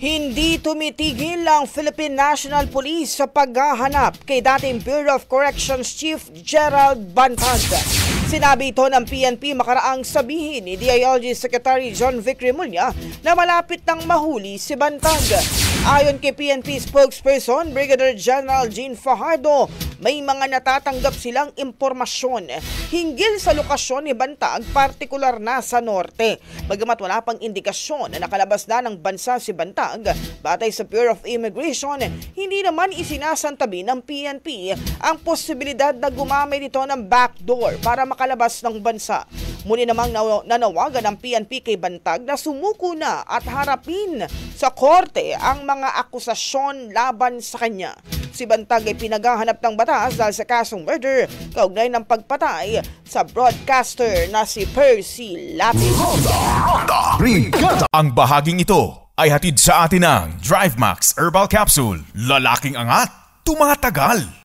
Hindi tumitigil ang Philippine National Police sa paghahanap kay dating Bureau of Corrections Chief Gerald Bantag. Sinabi ito ng PNP makaraang sabihin ni DILG Secretary John Vic Remulla na malapit nang mahuli si Bantag. Ayon kay PNP spokesperson Brigadier General Jean Fajardo, may mga natatanggap silang impormasyon hinggil sa lokasyon ni Bantag, partikular na sa norte. Bagamat wala pang indikasyon na nakalabas na ng bansa si Bantag, batay sa Bureau of Immigration, hindi naman isinasantabi ng PNP ang posibilidad na gumamit ito ng backdoor para makalabas ng bansa. Muli namang nanawagan ng PNP kay Bantag na sumuko na at harapin sa korte ang mga akusasyon laban sa kanya. Si Bantag ay pinaghahanap ng batas dahil sa kasong murder kaugnay ng pagpatay sa broadcaster na si Percy Lapid. Ang bahaging ito ay hatid sa atin ng DriveMax Herbal Capsule. Lalaking angat, tumatagal.